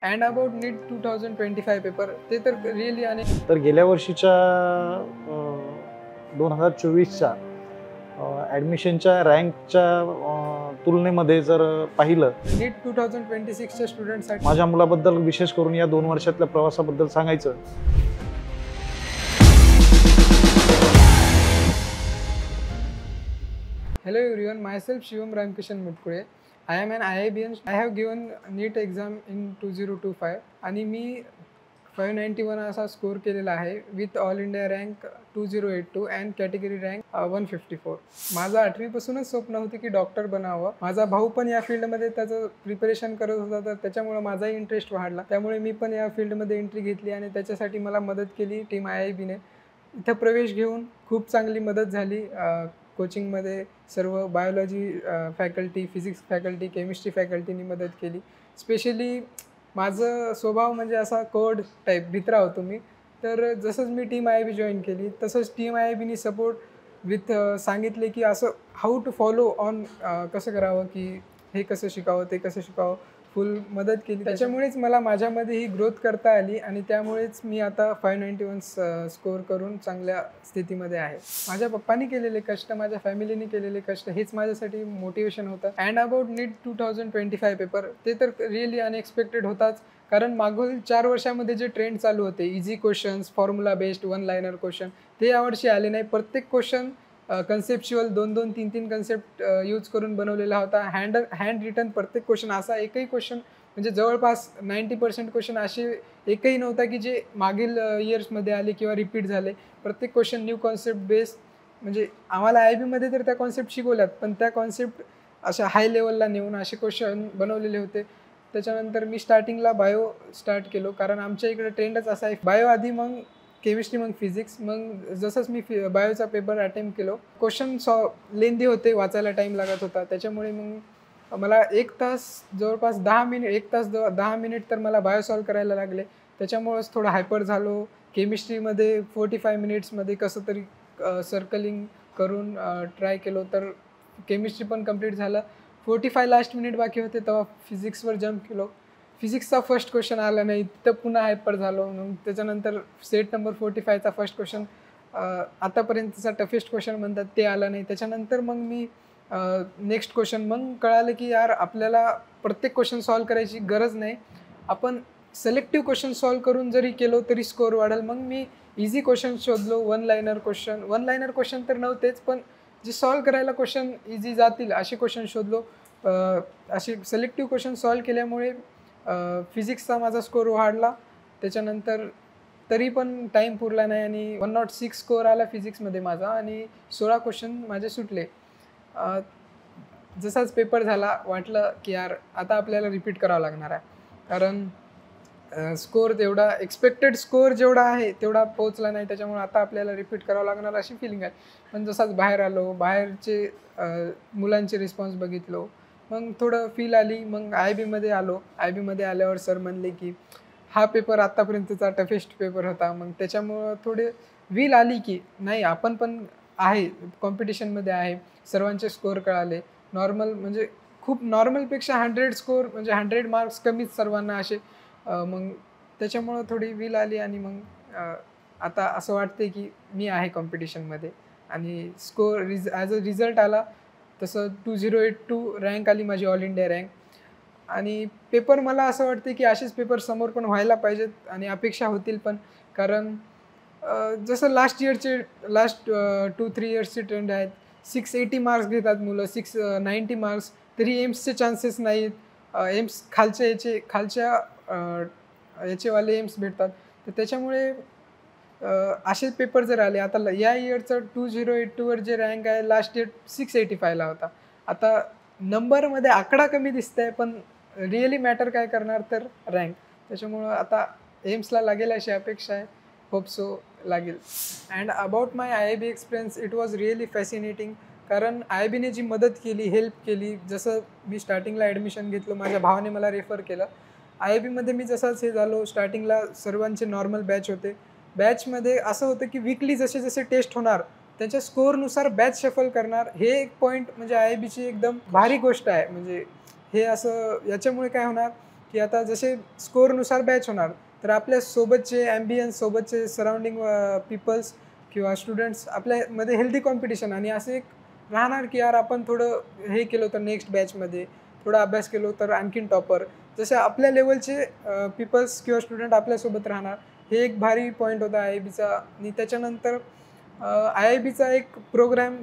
And about NEET 2025 paper ते तर really आणि तर गेल्या वर्षीच्या 2024च्या ॲडमिशनच्या रँकच्या तुलनेमध्ये जर पाहिलं, नीट 2026च्या स्टुडंटसाठी माझ्या मुलाबद्दल विशेष करून या 2 वर्षातल्या प्रवासाबद्दल सांगायचं. Hello everyone, myself Shivam Ramkishan Mutkude. I am an IIBN. I have given NEET exam in 2025 आणि मी 591 असा स्कोर केलेला आहे with all India rank 2082 and category rank 154. माझं 8वीपासूनच स्वप्न होतं की डॉक्टर बनावं. माझा भाऊ पण या फील्डमध्ये त्याचं प्रिपरेशन करत होता, तर त्याच्यामुळे माझाही इंटरेस्ट वाढला. त्यामुळे मी पण या फील्डमध्ये एंट्री घेतली आणि त्याच्यासाठी मला मदत केली टीम IIBने. इथं प्रवेश घेऊन खूप चांगली मदत झाली. कोचिंगमध्ये सर्व biology faculty, physics faculty, chemistry फॅकल्टीनी मदत केली. स्पेशली माझं स्वभाव म्हणजे असा कोड टाईप भित्रा होतो मी. तर जसंच मी टीम IIB जॉईन केली तसंच टीम IIBनी सपोर्ट विथ सांगितले की असं हाऊ टू फॉलो ऑन कसं करावं, की हे कसं शिकावं, ते कसं शिकावं, फुल मदत केली. त्याच्यामुळेच मला माझ्यामध्ये ही ग्रोथ करता आली आणि त्यामुळेच मी आता 591 स्कोर करून चांगल्या स्थितीमध्ये आहे. माझ्या पप्पांनी केलेले कष्ट, माझ्या फॅमिलीने केलेले कष्ट हेच माझ्यासाठी मोटिवेशन होतं. अँड अबाउट नीट 2025 पेपर ते तर रिअली अनएक्सपेक्टेड होताच. कारण मागील 4 वर्षामध्ये जे ट्रेंड चालू होते, easy questions, formula based, one liner question, ते यावर्षी आले नाही. प्रत्येक क्वेश्चन कन्सेप्च्युअल 2-2, 3-3 कन्सेप्ट यूज करून बनवलेला होता. हँड रिटन प्रत्येक क्वेश्चन, असा एकही क्वेश्चन म्हणजे जवळपास 90% क्वेश्चन असे एकही नव्हता की जे मागील इयर्समध्ये आले किंवा रिपीट झाले. प्रत्येक क्वेश्चन न्यू कॉन्सेप्ट बेस्ड. म्हणजे आम्हाला IIBमध्ये तर त्या कॉन्सेप्ट शिकवल्यात, पण त्या कॉन्सेप्ट अशा हाय लेवलला नेऊन असे क्वेश्चन बनवलेले होते. त्याच्यानंतर मी स्टार्टिंगला बायो स्टार्ट केलो, कारण आमच्या इकडे ट्रेंडच असा आहे, बायो आधी, मग केमिस्ट्री, मग फिजिक्स. मग जसंच मी बायोचा पेपर अटेम्प्ट केलो, क्वेश्चन लेंदी होते, वाचायला टाईम लागत होता. त्याच्यामुळे मग मला 1 तास जवळपास 10 मिनिट 1 तास 10 मिनिट तर मला बायो सॉल्व करायला लागले. त्याच्यामुळंच थोडं हायपर झालो. केमिस्ट्रीमध्ये 45 मिनिट्समध्ये कसं तरी सर्कलिंग करून ट्राय केलो, तर केमिस्ट्री पण कंप्लीट झालं. 45 लास्ट मिनिट बाकी होते तेव्हा फिजिक्सवर जम्प केलो. फिजिक्सचा फर्स्ट क्वेश्चन आला नाही, तर पुन्हा हायपर झालो. मग त्याच्यानंतर सेट नंबर 45चा फर्स्ट क्वेश्चन, आतापर्यंतचा टफेस्ट क्वेश्चन म्हणतात, ते आला नाही. त्याच्यानंतर मग मी नेक्स्ट क्वेश्चन, मग कळालं की यार आपल्याला प्रत्येक क्वेश्चन सॉल्व करायची गरज नाही, आपण सिलेक्टिव्ह क्वेश्चन सॉल्व करून जरी केलो तरी स्कोअर वाढेल. मग मी इझी क्वेश्चन शोधलो, वन लायनर क्वेश्चन तर नव्हतेच, पण जे सॉल्व करायला क्वेश्चन इझी जातील असे क्वेश्चन शोधलो. असे सिलेक्टिव्ह क्वेश्चन सॉल्व केल्यामुळे फिजिक्सचा माझा स्कोअर वाढला. त्याच्यानंतर तरी पण टाईम पुरला नाही आणि 106 स्कोअर आला फिजिक्समध्ये माझा आणि 16 क्वेश्चन माझे सुटले. जसाच पेपर झाला वाटलं की यार आता आपल्याला रिपीट करावं लागणार आहे, कारण स्कोअर तेवढा एक्सपेक्टेड स्कोअर जेवढा आहे तेवढा पोहोचला नाही. त्याच्यामुळे आता आपल्याला रिपीट करावं लागणार अशी फिलिंग आहे. पण जसाच बाहेर आलो, बाहेरचे मुलांचे रिस्पॉन्स बघितलो, मग थोडं फील आली. मग IIBमध्ये आलो. IIBमध्ये आल्यावर सर म्हणले की हा पेपर आत्तापर्यंतचा टफेस्ट पेपर होता. मग त्याच्यामुळं थोडे वील आली की नाही, आपण पण आहे, कॉम्पिटिशनमध्ये आहे. सर्वांचे स्कोअर कळाले. नॉर्मल म्हणजे खूप नॉर्मलपेक्षा 100 स्कोअर म्हणजे 100 मार्क्स कमीच सर्वांना असे. मग त्याच्यामुळं थोडी वील आली आणि मग आता असं वाटते की मी आहे कॉम्पिटिशनमध्ये. आणि स्कोअर ॲज अ रिझल्ट आला तसं 2082 रँक आली माझी, ऑल इंडिया रँक. आणि पेपर मला असं वाटते की असेच पेपर समोर पण व्हायला पाहिजेत आणि अपेक्षा होतील पण. कारण जसं लास्ट 2-3 इयर्सचे ट्रेंड आहेत. 680 मार्क्स घेतात मुलं, 690 मार्क्स, तरी एम्सचे चान्सेस नाहीत. एम्स खालच्या याचेवाले एम्स भेटतात. तर त्याच्यामुळे असे पेपर जर आले, आता या इयरचं 2082वर जे रँक आहे लास्ट इयर 685ला होता. आता नंबरमध्ये आकडा कमी दिसतंय, पण रिअली मॅटर काय करणार तर रँक. त्याच्यामुळं आता एम्सला लागेल अशी अपेक्षा आहे. होप सो लागेल. And about my IIB experience, it was really fascinating. कारण IIBने जी मदत केली, हेल्प केली, जसं मी स्टार्टिंगला ॲडमिशन घेतलं, माझ्या भावाने मला रेफर केलं. IIBमध्ये मी जसाच हे झालो, स्टार्टिंगला सर्वांचे नॉर्मल बॅच होते. बॅचमध्ये असं होतं की वीकली जसे जसे टेस्ट होणार त्यांच्या स्कोअरनुसार बॅच शफल करणार. हे एक पॉईंट म्हणजे IIBची एकदम भारी गोष्ट आहे. म्हणजे हे असं याच्यामुळे काय होणार की आता जसे स्कोअरनुसार बॅच होणार, तर आपल्या सोबतचे ॲम्बियन्स, सोबतचे सराउंडिंग पीपल्स किंवा स्टुडंट्स आपल्यामध्ये हेल्दी कॉम्पिटिशन, आणि असं एक राहणार की यार आपण थोडं हे केलं तर नेक्स्ट बॅचमध्ये थोडा अभ्यास केलो तर आणखीन टॉपर, जसे आपल्या लेवलचे पीपल्स किंवा स्टुडंट आपल्यासोबत राहणार. हे एक भारी पॉईंट होता आय आय बीचा. आणि त्याच्यानंतर आय आय बीचा एक प्रोग्रॅम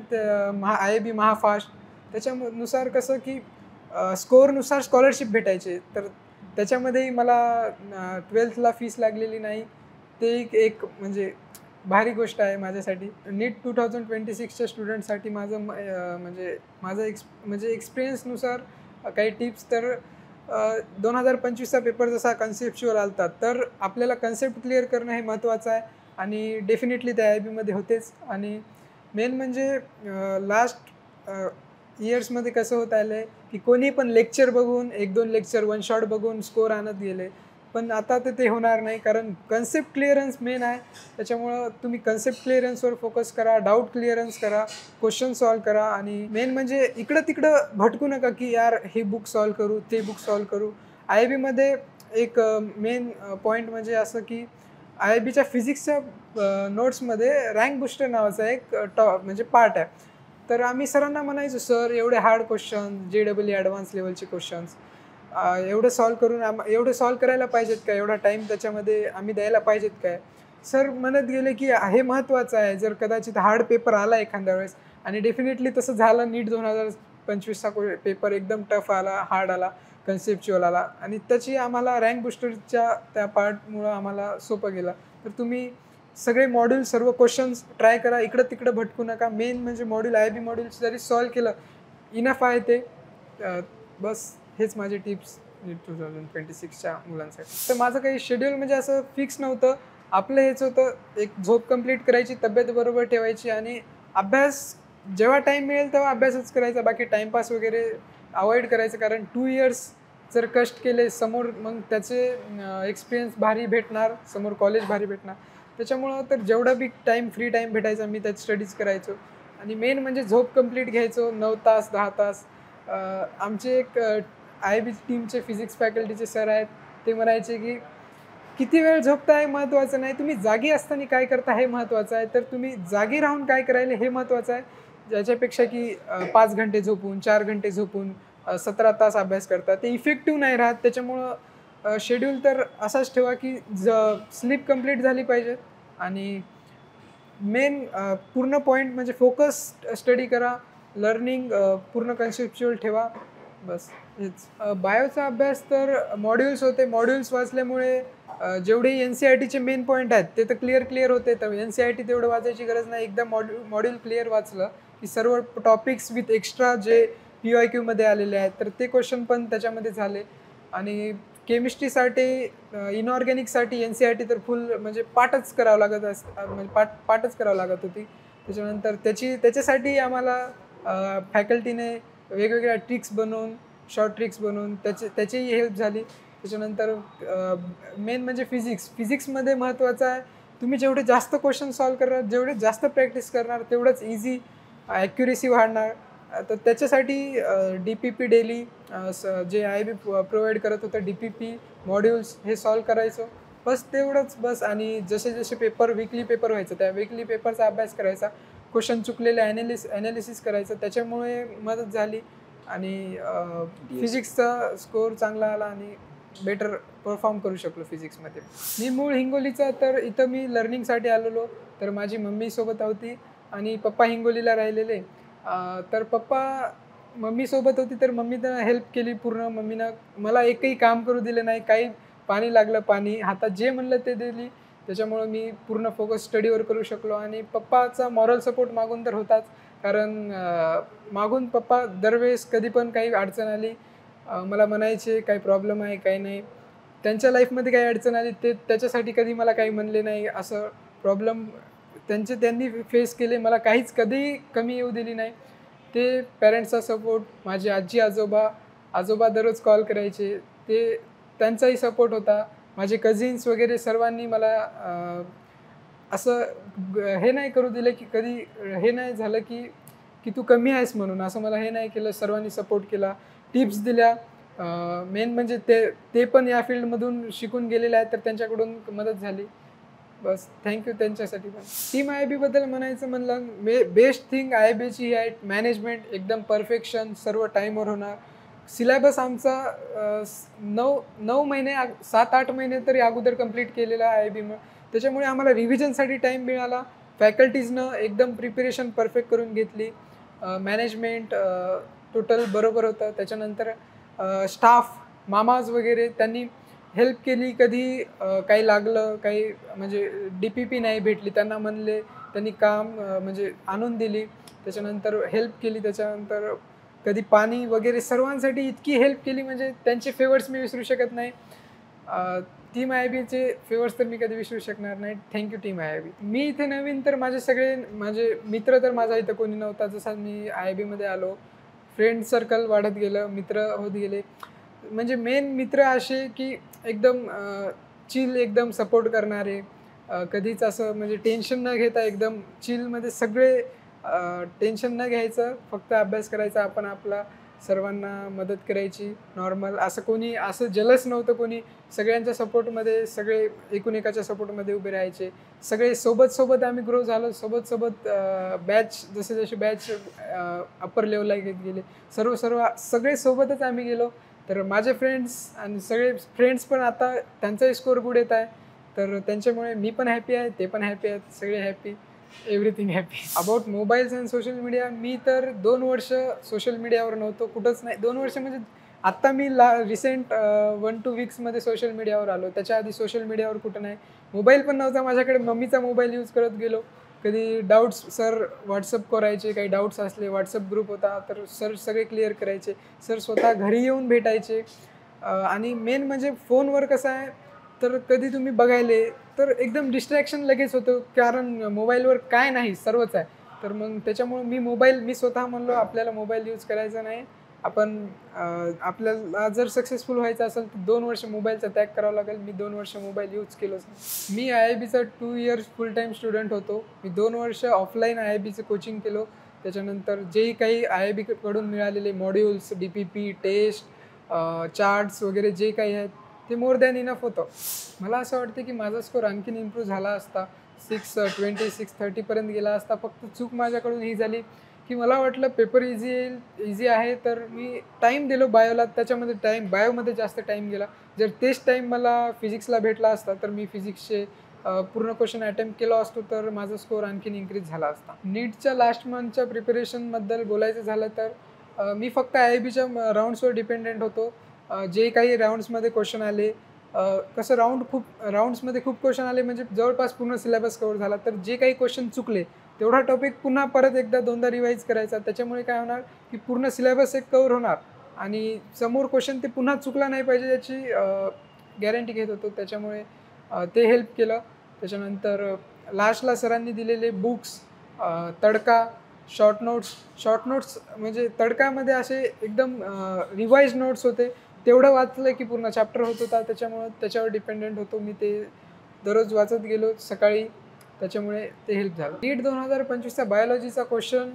आय आय बी महाफास्ट, त्याच्यानुसार कसं की स्कोअरनुसार स्कॉलरशिप भेटायचे, तर त्याच्यामध्येही मला 12थला फीस लागलेली नाही. ते एक म्हणजे भारी गोष्ट आहे माझ्यासाठी. नीट 2026च्या स्टुडंटसाठी माझं म्हणजे एक्सपिरियन्सनुसार काही टिप्स तर 2025चा पेपर जसा कन्सेप्च्युअल आलता, तर आपल्याला कन्सेप्ट क्लिअर करणं हे महत्त्वाचं आहे, आणि डेफिनेटली त्या आय आय बीमध्ये होतेच. आणि मेन म्हणजे लास्ट इयर्समध्ये कसं होत आलं आहे की कोणी पण लेक्चर बघून, 1-2 लेक्चर वन शॉट बघून स्कोअर आणत गेले, पण आता तर ते होणार नाही, कारण कन्सेप्ट क्लिअरन्स मेन आहे. त्याच्यामुळं तुम्ही कन्सेप्ट क्लिअरन्सवर फोकस करा, डाऊट क्लिअरन्स करा, क्वेश्चन सॉल्व करा, आणि मेन म्हणजे इकडं तिकडं भटकू नका की यार हे बुक सॉल्व करू, ते बुक सॉल्व करू. आय आय बीमध्ये एक मेन पॉईंट म्हणजे असं की आय आय बीच्या फिजिक्सच्या नोट्समध्ये रँक बुस्टर नावाचा एक म्हणजे पार्ट आहे. तर आम्ही सरांना म्हणायचो, सर एवढे हार्ड क्वेश्चन, JEE ॲडव्हान्स लेवलचे क्वेश्चन्स एवढं सॉल्व करायला पाहिजेत का, एवढा टाईम त्याच्यामध्ये आम्ही द्यायला पाहिजेत काय. सर म्हणत गेले की हे महत्त्वाचं आहे, जर कदाचित हार्ड पेपर आला एखाद्या वेळेस, आणि डेफिनेटली तसं झालं. नीट 2025चा पेपर एकदम टफ आला, हार्ड आला, कन्सेप्च्युअल आला, आणि त्याची आम्हाला रँक बुस्टरच्या त्या पार्टमुळं आम्हाला सोपं गेलं. तर तुम्ही सगळे मॉड्यूल, सर्व क्वेश्चन्स ट्राय करा, इकडं तिकडं भटकू नका. मेन म्हणजे module, I I B modules जरी सॉल्व केलं इनफ आहे ते. बस हेच माझे टिप्स 2026च्या मुलांसाठी. तर माझं काही शेड्यूल म्हणजे असं फिक्स नव्हतं. आपलं हेच होतं, एक झोप कंप्लीट करायची, तब्येत बरोबर ठेवायची, आणि अभ्यास जेव्हा टाईम मिळेल तेव्हा अभ्यासच करायचा. बाकी टाईमपास वगैरे अवॉइड करायचं, कारण 2 इयर्स जर कष्ट केले समोर, मग त्याचे एक्सपिरियन्स भारी भेटणार, समोर कॉलेज भारी भेटणार. त्याच्यामुळं तर जेवढा बी फ्री टाईम भेटायचा मी त्यात स्टडीज करायचो. आणि मेन म्हणजे झोप कंप्लीट घ्यायचो, 9 तास 10 तास. आमचे एक आय बी टीमचे फिजिक्स फॅकल्टीचे सर आहेत, ते म्हणायचे की किती वेळ झोपताय महत्त्वाचं नाही, तुम्ही जागी असताना काय करता हे महत्त्वाचं आहे. तर तुम्ही जागी राहून काय करायला हे महत्त्वाचं आहे, ज्याच्यापेक्षा की 5 घंटे झोपून, 4 घंटे झोपून 17 तास अभ्यास करता, ते इफेक्टिव्ह नाही राहत. त्याच्यामुळं शेड्यूल तर असाच ठेवा की स्लीप कंप्लीट झाली पाहिजे, आणि मेन पूर्ण पॉईंट म्हणजे फोकस स्टडी करा, लर्निंग पूर्ण कन्सेप्च्युअल ठेवा. बस हेच. बायोचा अभ्यास तर मॉड्यूल्स होते, मॉड्यूल्स वाचल्यामुळे जेवढे NCERTचे मेन पॉईंट आहेत ते तर क्लिअर होते. तर NCERT तेवढं वाचायची गरज नाही. एकदा मॉड्यूल क्लिअर वाचलं की सर्व टॉपिक्स विथ एक्स्ट्रा जे PYQमध्ये आलेले आहेत, तर ते क्वेश्चन पण त्याच्यामध्ये झाले. आणि केमिस्ट्रीसाठी, इनऑर्गॅनिकसाठी NCERT तर फुल म्हणजे पाठच करावं लागत म्हणजे पाठच करावं लागत होती. त्याच्यानंतर त्याच्यासाठी आम्हाला फॅकल्टीने वेगवेगळ्या ट्रिक्स बनवून, शॉर्ट ट्रिक्स बनवून त्याचीही हेल्प झाली. त्याच्यानंतर मेन म्हणजे फिजिक्समध्ये महत्त्वाचं आहे, तुम्ही जेवढे जास्त क्वेश्चन सॉल्व करणार, जेवढे जास्त प्रॅक्टिस करणार, तेवढंच इझी ॲक्युरेसी वाढणार. तर त्याच्यासाठी DPP डेली जे आय बी प्रोव्हाइड करत होतं, DPP मॉड्यूल्स हे सॉल्व करायचो. बस तेवढंच बस. आणि जसे पेपर वीकली पेपर व्हायचं, त्या वीकली पेपरचा अभ्यास करायचा, क्वेश्चन चुकलेले ॲनालिसिस करायचं, त्याच्यामुळे मदत झाली. आणि फिजिक्सचा स्कोअर चांगला आला आणि बेटर परफॉर्म करू शकलो फिजिक्समध्ये. मी मूळ हिंगोलीचा, तर इथं मी लर्निंगसाठी आलेलो. तर माझी मम्मी सोबत होती आणि पप्पा हिंगोलीला राहिलेले. तर पप्पा मम्मीसोबत होती, तर मम्मीनं हेल्प केली पूर्ण. मम्मीनं मला एकही काम करू दिलं नाही, काही पाणी लागलं पाणी, हातात जे म्हणलं ते दिली. त्याच्यामुळं मी पूर्ण फोकस स्टडीवर करू शकलो. आणि पप्पाचा मॉरल सपोर्ट मागून तर होताच, कारण मागून पप्पा दरवेळेस कधी पण काही अडचण आली मला म्हणायचे काही प्रॉब्लेम आहे काही नाही. त्यांच्या लाईफमध्ये काही अडचण आली ते त्याच्यासाठी कधी मला काही म्हणले नाही. असं प्रॉब्लेम त्यांनी फेस केले, मला काहीच कधी कमी येऊ दिली नाही. ते पॅरेंट्सचा सपोर्ट, माझे आजी आजोबा दररोज कॉल करायचे, ते त्यांचाही सपोर्ट होता. माझे कझिन्स वगैरे सर्वांनी मला असं हे नाही करू दिलं की कधी हे नाही झालं की तू कमी आहेस म्हणून, असं मला हे नाही केलं. सर्वांनी सपोर्ट केला, टिप्स दिल्या. मेन म्हणजे ते ते पण या फील्डमधून शिकून गेलेले आहेत, तर त्यांच्याकडून मदत झाली. बस थँक यू त्यांच्यासाठी पण. टीम आय-बी-बद्दल म्हणायचं म्हणलं, बेस्ट थिंग आय-बीची ही आहे मॅनेजमेंट, एकदम परफेक्शन, सर्व टाईमवर होणार. सिलेबस आमचा 9 महिने 7-8 महिने तरी अगोदर कंप्लीट केलेला आहे आय-बीनं. त्याच्यामुळे आम्हाला रिव्हिजनसाठी टाईम मिळाला. फॅकल्टीजनं एकदम प्रिपरेशन परफेक्ट करून घेतली. मॅनेजमेंट टोटल बरोबर होतं. त्याच्यानंतर स्टाफ, मामाज वगैरे त्यांनी हेल्प केली. कधी काही लागलं, काही म्हणजे DPP नाही भेटली, त्यांना म्हणले, त्यांनी काम म्हणजे आणून दिली. त्याच्यानंतर हेल्प केली. त्याच्यानंतर कधी पाणी वगैरे सर्वांसाठी इतकी हेल्प केली, म्हणजे त्यांचे फेवर्स मी विसरू शकत नाही. टीम आय-बीचे फेवर्स तर मी कधी विसरू शकणार नाही. Thank team आय-बी. मी इथे नवीन, तर माझे मित्र तर माझा इथं कोणी नव्हता. जसा मी आय-बीमध्ये आलो, फ्रेंड सर्कल वाढत गेलं, मित्र होत गेले. म्हणजे मेन मित्र असे की एकदम चिल, एकदम सपोर्ट करणारे, कधीच असं म्हणजे टेन्शन न घेता एकदम चिलमध्ये सगळे, टेन्शन न घ्यायचं, फक्त अभ्यास करायचा, आपण आपला, सर्वांना मदत करायची नॉर्मल. असं कोणी असं जलस नव्हतं कोणी. सगळ्यांच्या सपोर्टमध्ये, सगळे एकूण एकाच्या सपोर्टमध्ये उभे राहायचे. सगळे सोबत आम्ही ग्रो झालो. सोबत बॅच, जसे बॅच अप्पर लेवलला गेले, सगळे सोबतच आम्ही गेलो. तर माझे फ्रेंड्स आणि सगळे फ्रेंड्स पण आता त्यांचाही स्कोर गुड येत आहे. तर त्यांच्यामुळे मी पण हॅपी आहे, ते पण हॅपी आहेत, सगळे happy, everything happy. About mobiles and social media, मी तर 2 वर्ष सोशल मीडियावर नव्हतो, कुठंच नाही. 2 वर्ष म्हणजे आत्ता मी रिसेंट 1-2 वीक्समध्ये सोशल मीडियावर आलो. त्याच्या आधी सोशल मीडियावर कुठं नाही. मोबाईल पण नव्हता माझ्याकडे, मम्मीचा मोबाईल यूज करत गेलो. कधी डाऊट्स, सर व्हॉट्सअप करायचे, काही डाऊट्स असले, व्हॉट्सअप ग्रुप होता, तर सर सगळे क्लिअर करायचे. सर स्वतः घरी येऊन भेटायचे. आणि मेन म्हणजे फोनवर कसं आहे, तर कधी तुम्ही बघायले तर एकदम डिस्ट्रॅक्शन लगेच होतं, कारण मोबाईलवर काय नाही, सर्वच आहे. तर मग त्याच्यामुळं मी स्वतः म्हणलो, आपल्याला मोबाईल यूज करायचा नाही. आपण आपल्याला जर सक्सेसफुल व्हायचं असेल तर 2 वर्ष मोबाईलचा त्याग करावा लागेल. मी 2 वर्ष मोबाईल यूज केलंच नाही. मी IIBचा 2 इयर्स फुल टाईम स्टुडंट होतो. मी 2 वर्ष ऑफलाईन IIBचं कोचिंग केलं. त्याच्यानंतर जेही काही IIBकडून मिळालेले मॉड्यूल्स, DPP, टेस्ट, चार्ट्स वगैरे जे काही आहेत, ते मोर दॅन इनफ होतं. मला असं वाटतं की माझा स्कोर आणखीन इम्प्रूव्ह झाला असता. 620, 630पर्यंत गेला असता. फक्त चूक माझ्याकडून ही झाली की मला वाटलं पेपर इझी आहे, तर मी टाईम दिलो बायोला. त्याच्यामध्ये बायोमध्ये जास्त टाईम गेला. जर तेच टाईम मला फिजिक्सला भेटला असता, तर मी फिजिक्सचे पूर्ण क्वेश्चन अटेम्प्ट केला असतो, तर माझा स्कोर आणखीन इन्क्रीज झाला असता. नीटच्या लास्ट मंथच्या प्रिपरेशनबद्दल बोलायचं झालं तर मी फक्त IIBच्या राऊंड्सवर डिपेंडेंट होतो. जे काही राऊंड्समध्ये क्वेश्चन आले, कसं राऊंड्समध्ये खूप क्वेश्चन आले, म्हणजे जवळपास पूर्ण सिलेबस कव्हर झाला. तर जे काही क्वेश्चन चुकले, तेवढा टॉपिक पुन्हा परत एकदा 2दा रिवाईज करायचा. त्याच्यामुळे काय होणार की पूर्ण सिलेबस एक कव्हर होणार आणि समोर क्वेश्चन ते पुन्हा चुकला नाही पाहिजे याची गॅरंटी घेत होतो. त्याच्यामुळे ते हेल्प केलं. त्याच्यानंतर लास्टला सरांनी दिलेले बुक्स, तडका, शॉर्ट नोट्स म्हणजे तडकामध्ये असे एकदम रिवाईज नोट्स होते. तेवढं वाचलं की पूर्ण चॅप्टर होत होता. त्याच्यामुळं त्याच्यावर डिपेंडेंट होतो मी. ते दररोज वाचत गेलो सकाळी. त्याच्यामुळे ते हेल्प झालं. नीट 2025चा बायोलॉजीचा क्वेश्चन,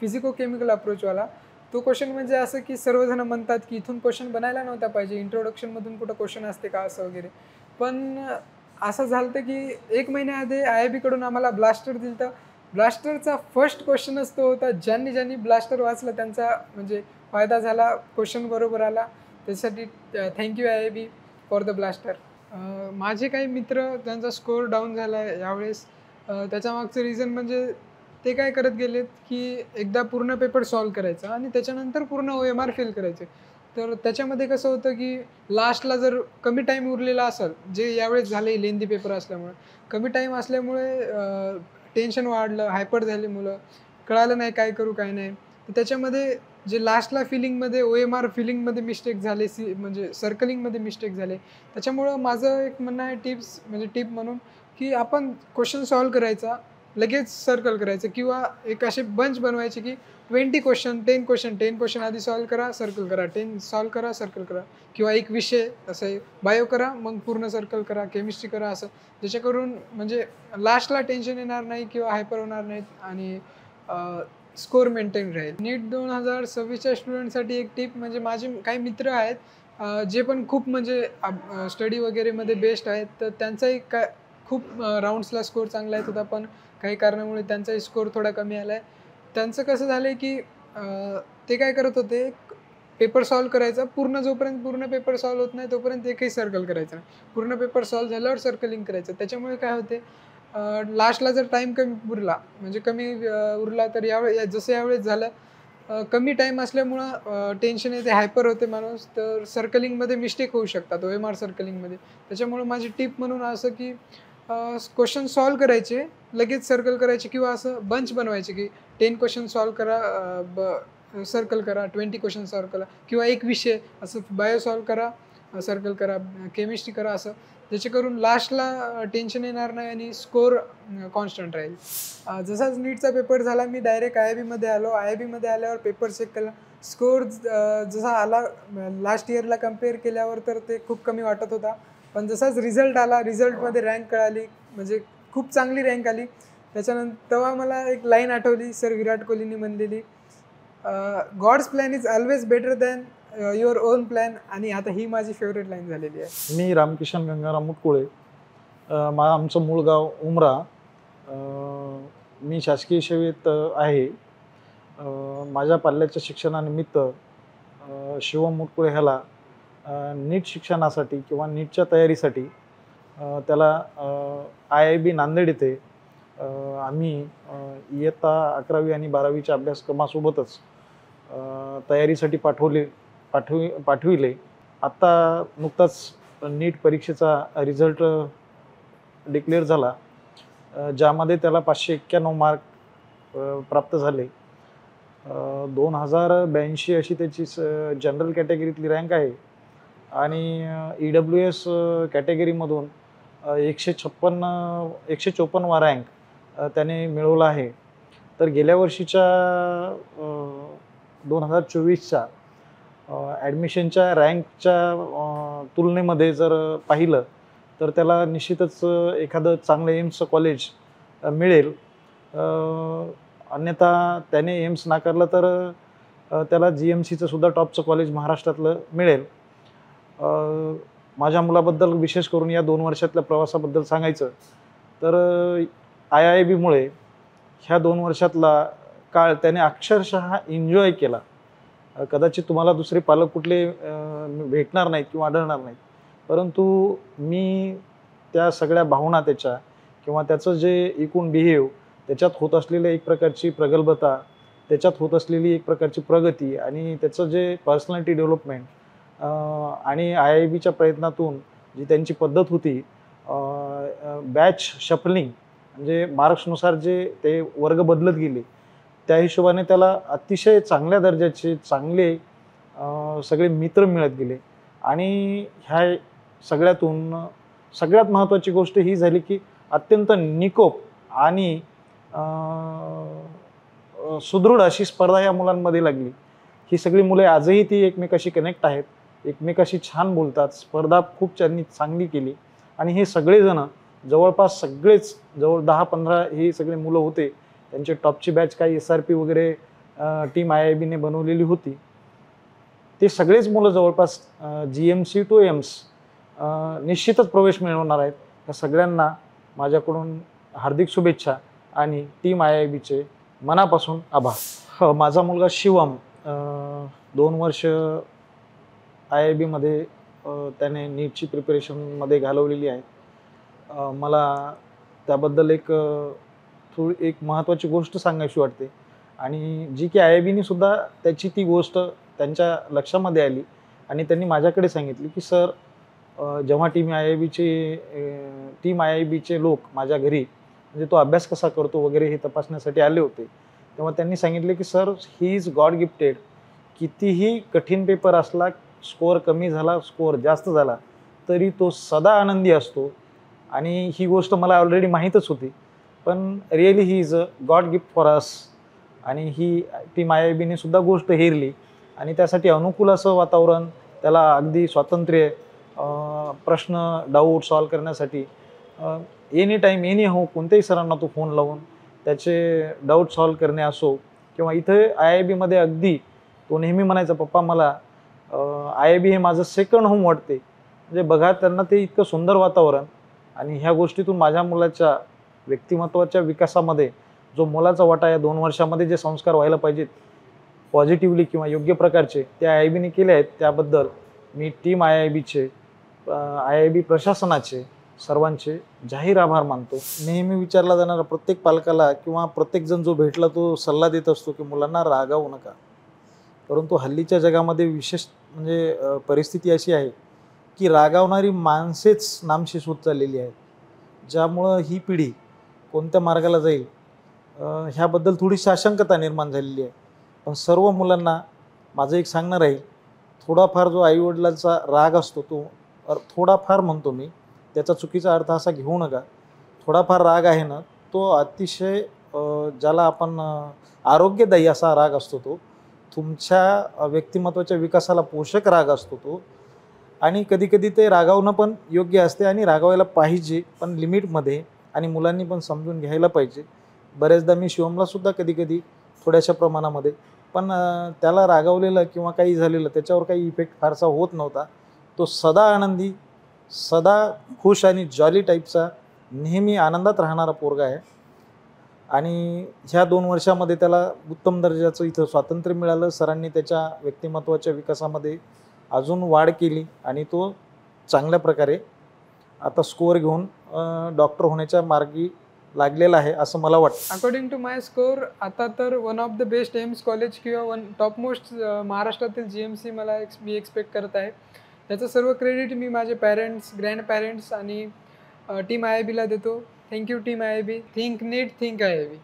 फिजिको केमिकल अप्रोचवाला, तो क्वेश्चन म्हणजे असं की सर्वजण म्हणतात की इथून क्वेश्चन बनायला नव्हता पाहिजे, इंट्रोडक्शनमधून कुठं क्वेश्चन असते का असं वगैरे. पण असं झालं होतं की 1 महिन्याआधी IIBकडून आम्हाला ब्लास्टर दिलं होतं. ब्लास्टरचा फर्स्ट क्वेश्चनच तो होता. ज्यांनी ब्लास्टर वाचलं त्यांचा म्हणजे फायदा झाला, क्वेश्चन बरोबर आला. त्यासाठी thank you IIB for the blaster. माझे काही मित्र, त्यांचा स्कोअर डाऊन झाला आहे यावेळेस. त्याच्यामागचं रिझन म्हणजे ते काय करत गेलेत की एकदा पूर्ण पेपर सॉल्व करायचा आणि त्याच्यानंतर पूर्ण OMR फिल करायचे. तर त्याच्यामध्ये कसं होतं की लास्टला जर कमी टाईम उरलेला असेल, जे यावेळेस झाले लेंदी पेपर असल्यामुळे, कमी टाईम असल्यामुळे टेन्शन वाढलं, हायपर झाली मुलं, कळालं नाही काय करू काय नाही. तर त्याच्यामध्ये जे लास्टला फिलिंगमध्ये OMR फिलिंगमध्ये मिस्टेक झाले, म्हणजे सर्कलिंगमध्ये मिस्टेक झाले. त्याच्यामुळं माझं एक म्हणणं आहे, टिप म्हणून, की आपण क्वेश्चन सॉल्व करायचा, लगेच सर्कल करायचं, किंवा एक असे बंच बनवायचे की 20 क्वेश्चन, 10 क्वेश्चन आधी सॉल्व करा, सर्कल करा, 10 सॉल्व करा, सर्कल करा. किंवा एक विषय असं बायो करा, मग पूर्ण सर्कल करा, केमिस्ट्री करा, असं. ज्याच्याकरून म्हणजे लास्टला टेन्शन येणार नाही किंवा हायपर होणार नाहीत आणि स्कोर मेंटेन राहील. नीट 2026च्या स्टुडंटसाठी एक टिप म्हणजे माझे काही मित्र आहेत जे पण खूप म्हणजे स्टडी वगैरेमध्ये बेस्ट आहेत, तर त्यांचाही खूप राऊंड्सला स्कोर चांगला येत होता, पण काही कारणामुळे त्यांचाही स्कोर थोडा कमी आला आहे. त्यांचं कसं झालं आहे की ते काय करत होते, पेपर सॉल्व्ह करायचा जोपर्यंत पूर्ण पेपर सॉल्व्ह होत नाही तोपर्यंत एकही सर्कल करायचं नाही. पूर्ण पेपर सॉल्व्ह झाल्यावर सर्कलिंग करायचं. त्याच्यामुळे काय होते, लास्टला जर टाईम कमी उरला म्हणजे कमी उरला तर जसं यावेळेस झालं, कमी टाईम असल्यामुळं टेन्शन येते, हायपर होते माणूस, तर सर्कलिंगमध्ये मिस्टेक होऊ शकतात OMR सर्कलिंगमध्ये. त्याच्यामुळं माझी टिप म्हणून असं की क्वेश्चन सॉल्व्ह करायचे, लगेच सर्कल करायचे किंवा असं बंच बनवायचे की 10 क्वेश्चन सॉल्व्ह करा, सर्कल करा, 20 क्वेश्चन सॉल्व्ह करा किंवा एक विषय असं बायो सॉल्व्ह करा, सर्कल करा, केमिस्ट्री करा, असं ज्याच्याकरून लास्टला टेन्शन येणार नाही आणि स्कोर कॉन्स्टंट राहील. जसाच नीटचा पेपर झाला मी डायरेक्ट IIBमध्ये आलो. IIBमध्ये आल्यावर पेपर चेक केला, स्कोर जसा आला लास्ट इयरला कम्पेअर केल्यावर तर ते खूप कमी वाटत होता, पण जसाच रिझल्ट आला, रिझल्टमध्ये रँक कळाली, म्हणजे खूप चांगली रँक आली. त्याच्यानंतर तेव्हा मला एक लाईन आठवली सर विराट कोहलींनी म्हणलेली, God's plan is always better than your own plan. आणि आता ही माझी फेवरेट लाईन झालेली आहे. मी रामकिशन गंगाराम मुटकुळे, आमचं मूळ गाव उमरा. मी शासकीय सेवेत आहे. माझ्या पाल्याच्या शिक्षणानिमित्त शिवम मुटकुळे ह्याला नीट शिक्षणासाठी किंवा नीटच्या तयारीसाठी त्याला IIB नांदेड येथे आम्ही इयत्ता 11वी आणि 12वीच्या अभ्यासक्रमासोबतच तयारीसाठी पाठविले. आत्ता नुकताच नीट परीक्षेचा रिझल्ट डिक्लेअर झाला, ज्यामध्ये त्याला 591 मार्क प्राप्त झाले. 2082 अशी त्याची जनरल कॅटेगरीतली रँक आहे आणि EWS कॅटेगरीमधून 154वा रँक त्याने मिळवला आहे. तर गेल्या वर्षीच्या 2024च्या ॲडमिशनच्या रँकच्या तुलनेमध्ये जर पाहिलं तर त्याला निश्चितच एखादं चांगलं एम्स कॉलेज मिळेल. अन्यथा त्याने एम्स नाकारलं तर त्याला GMCचं सुद्धा टॉपचं कॉलेज महाराष्ट्रातलं मिळेल. माझ्या मुलाबद्दल विशेष करून या 2 वर्षातल्या प्रवासाबद्दल सांगायचं तर IIBमुळे ह्या 2 वर्षातला काळ त्याने अक्षरशः एन्जॉय केला. कदाचित तुम्हाला दुसरे पालक कुठले भेटणार नाहीत किंवा आढळणार नाहीत, परंतु मी त्या सगळ्या भावना त्याच्या किंवा त्याचं जे एकूण बिहेव, त्याच्यात होत असलेली एक प्रकारची प्रगल्भता, त्याच्यात होत असलेली एक प्रकारची प्रगती आणि त्याचं जे पर्सनॅलिटी डेव्हलपमेंट आणि IIBच्या प्रयत्नातून जी त्यांची पद्धत होती, बॅच शफलिंग म्हणजे मार्क्सनुसार जे ते वर्ग बदलत गेले, त्या हिशोबाने त्याला अतिशय चांगल्या दर्जाचे चांगले सगळे मित्र मिळत गेले. आणि ह्या सगळ्यातून सगळ्यात महत्त्वाची गोष्ट ही झाली की अत्यंत निकोप आणि सुदृढ अशी स्पर्धा या मुलांमध्ये लागली. ही सगळी मुले आजही ती एकमेकाशी कनेक्ट आहेत, एकमेकाशी छान बोलतात, स्पर्धा खूप त्यांनी चांगली केली. आणि हे सगळेजण जवळपास सगळेच जवळ 10-15 ही सगळे मुलं होते. त्यांचे टॉपची बॅच काही SRP वगैरे टीम IIBने बनवलेली होती. ते सगळेच मुलं जवळपास GMC टू एम्स निश्चितच प्रवेश मिळवणार आहेत. या सगळ्यांना माझ्याकडून हार्दिक शुभेच्छा आणि टीम IIBचे मनापासून आभार. माझा मुलगा शिवम 2 वर्ष IIBमध्ये त्याने नीटची प्रिपरेशनमध्ये घालवलेली आहे. मला त्याबद्दल एक महत्त्वाची गोष्ट सांगायची वाटते आणि जी की IIBने सुद्धा त्याची ती गोष्ट त्यांच्या लक्षामध्ये आली आणि त्यांनी माझ्याकडे सांगितली की सर, जेव्हा टीम IIBचे लोक माझ्या घरी म्हणजे तो अभ्यास कसा करतो वगैरे हे तपासण्यासाठी आले होते, तेव्हा त्यांनी सांगितले की sir, he is God gifted. कितीही कठीण पेपर असला, स्कोअर कमी झाला, स्कोअर जास्त झाला, तरी तो सदा आनंदी असतो. आणि ही गोष्ट मला ऑलरेडी माहीतच होती, पण really he is a God gift for us. आणि ही टीम IIBने सुद्धा गोष्ट हेरली आणि त्यासाठी अनुकूल असं वातावरण, त्याला अगदी स्वातंत्र्य, प्रश्न डाऊट सॉल्व करण्यासाठी एनी टाईम एनी हाऊ कोणत्याही सरांना तो फोन लावून त्याचे डाऊट सॉल्व करणे असो किंवा इथे IIB-मध्ये अगदी तो नेहमी म्हणायचा, पप्पा मला IIB हे माझं सेकंड होम वाटते. म्हणजे बघा, त्यांना ते इतकं सुंदर वातावरण आणि ह्या गोष्टीतून माझ्या मुलाच्या व्यक्तिमत्वाच्या विकासामध्ये जो मोलाचा वाटा या 2 वर्षामध्ये जे संस्कार व्हायला पाहिजेत पॉझिटिव्हली किंवा योग्य प्रकारचे, ते IIB-ने केले आहेत. त्याबद्दल मी टीम IIB-चे, IIB प्रशासनाचे सर्वांचे जाहीर आभार मानतो. नेहमी विचारला जाणारा प्रत्येक पालकाला किंवा प्रत्येकजण जो भेटला तो सल्ला देत असतो की मुलांना रागावू नका. परंतु हल्लीच्या जगामध्ये विशेष म्हणजे परिस्थिती अशी आहे की रागावणारी माणसेच नामशेष होत चाललेली आहेत, ज्यामुळं ही पिढी कोणत्या मार्गाला जाईल ह्याबद्दल थोडीशी आशंकता निर्माण झालेली आहे. पण सर्व मुलांना माझं एक सांगणं राहील, थोडाफार जो आईवडिलांचा राग असतो तो थोडाफार म्हणतो मी, त्याचा चुकीचा अर्थ असा घेऊ नका. थोडाफार राग आहे ना, तो अतिशय ज्याला आपण आरोग्यदायी असा राग असतो, तो तुमच्या व्यक्तिमत्वाच्या विकासाला पोषक राग असतो तो. आणि कधीकधी ते रागावणं पण योग्य असते आणि रागावायला पाहिजे, पण लिमिटमध्ये, आणि मुलांनी पण समजून घ्यायला पाहिजे. बऱ्याचदा मी शिवमला सुद्धा कधीकधी थोड्याशा प्रमाणामध्ये, पण त्याला रागावलेलं किंवा काही झालेलं त्याच्यावर काही इफेक्ट फारसा होत नव्हता. तो सदा आनंदी, सदा खुश आणि जॉली टाईपचा, नेहमी आनंदात राहणारा पोरगा आहे. आणि ह्या 2 वर्षामध्ये त्याला उत्तम दर्जाचं इथं स्वातंत्र्य मिळालं. सरांनी त्याच्या व्यक्तिमत्वाच्या विकासामध्ये अजून वाढ केली आणि तो चांगल्या प्रकारे आता स्कोअर घेऊन डॉक्टर होण्याच्या मार्गी लागलेला आहे असं मला वाटतं. अकॉर्डिंग टू माय स्कोअर आता तर one of the best AIIMS college किंवा टॉप मोस्ट महाराष्ट्रातील GMC मी एक्सपेक्ट करत आहे. त्याचं सर्व क्रेडिट मी माझे पॅरेंट्स, ग्रँड पॅरेंट्स आणि टीम IIB-ला देतो. Thank you team IIB. थिंक नीट, थिंक IIB.